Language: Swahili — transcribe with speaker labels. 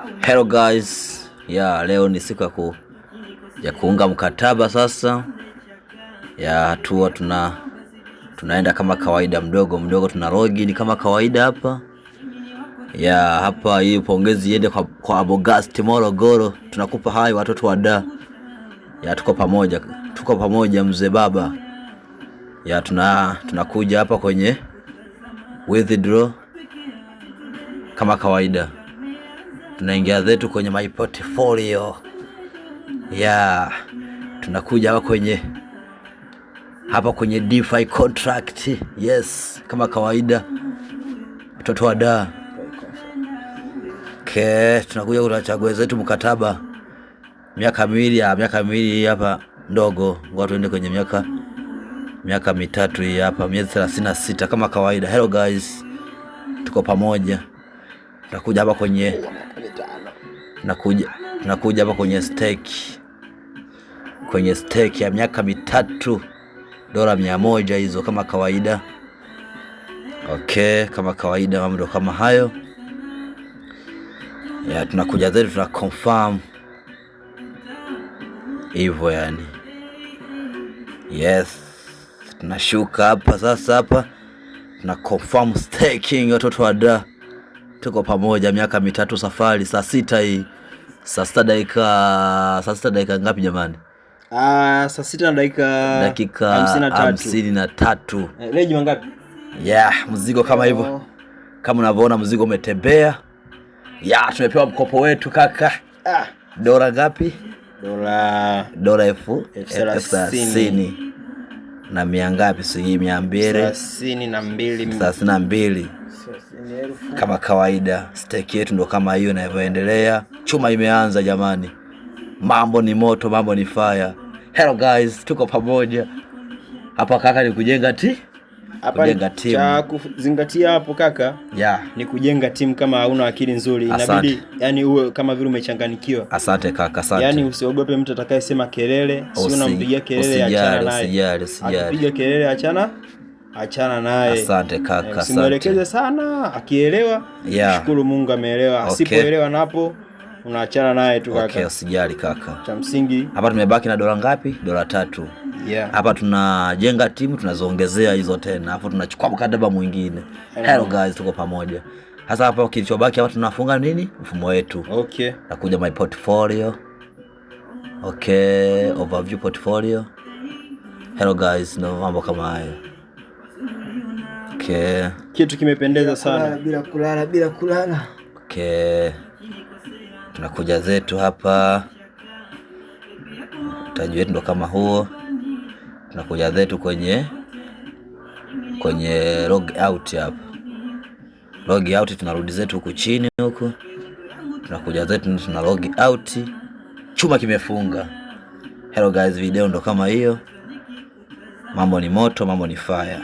Speaker 1: Hello guys, leo ni siku ya kuunga mkataba sasa. Hatua tunaenda kama kawaida, mdogo tuna login kama kawaida hapa. Hapa hii pongezi iende kwa Abogast Morogoro. Tunakupa hai watoto wa da. Tuko pamoja mzee baba. Tunakuja hapa kwenye withdraw kama kawaida. Tunaingia zetu kwenye my portfolio. Tunakuja hapa kwenye DeFi contract. Yes, kama kawaida. Watoto wa da. Tunakuja tunachagua zetu mkataba. Miaka miwili hapa ndogo. Ngoja tuende kwenye miaka mitatu hii hapa, miezi 36 kama kawaida. Hello guys. Tuko pamoja. Tunakuja hapa hapa kwenye stake ya miaka mitatu, $100 hizo kama kawaida. Kama kawaida mambo kama hayo. Tunakuja zetu tuna confirm hivyo yani. Yes, tunashuka hapa sasa. Hapa tuna confirm staking watoto wa da. Tuko pamoja miaka mitatu safari. Saa 6 hii. Saa 6 dakika ngapi jamani?
Speaker 2: Saa 6 na dakika
Speaker 1: 53.
Speaker 2: Leo juma ngapi?
Speaker 1: Mzigo kama hivyo. Kama unavyoona mzigo umetembea. Tumepewa mkopo wetu kaka. Dola ngapi? Dola elfu 30 na mia ngapi? Sijui 232 kama kawaida. Stake yetu ndo kama hiyo inavyoendelea. Chuma imeanza jamani. Mambo ni moto, mambo ni fire. Hello guys, tuko pamoja. Hapa kaka ni kujenga kujenga timu.
Speaker 2: Cha kuzingatia hapo kaka, ni kujenga timu. Kama hauna akili nzuri inabidi yani uwe kama vile umechanganikiwa.
Speaker 1: Asante kaka, asante.
Speaker 2: Yani usiogope mtu atakayesema kelele, si unampigia kelele, achana naye. Akipiga kelele achana naye.
Speaker 1: Asante kaka, asante.
Speaker 2: Usimwelekeze sana, akielewa shukuru Mungu ameelewa. Asipoelewa napo unaachana naye tu kaka.
Speaker 1: Usijali kaka.
Speaker 2: Cha msingi
Speaker 1: hapa tumebaki na dola ngapi? Dola 3. Hapa tunajenga timu, tunazoongezea hizo tena. Hapo tunachukua mkataba mwingine. Hello guys, tuko pamoja. Sasa hapa kilichobaki hapa tunafunga nini? Mfumo wetu. Nakuja my portfolio. Overview portfolio. Hello guys, na mambo kama hayo.
Speaker 2: Kitu kimependeza sana. Bila kulala.
Speaker 1: Tunakuja zetu hapa. Mtaji wetu ndo kama huo. Tunakuja zetu kwenye log out hapa. Log out tunarudi zetu huku chini huku. Tunakuja zetu tuna log out. Chuma kimefunga. Hello guys, video ndo kama hiyo. Mambo ni moto, mambo ni fire.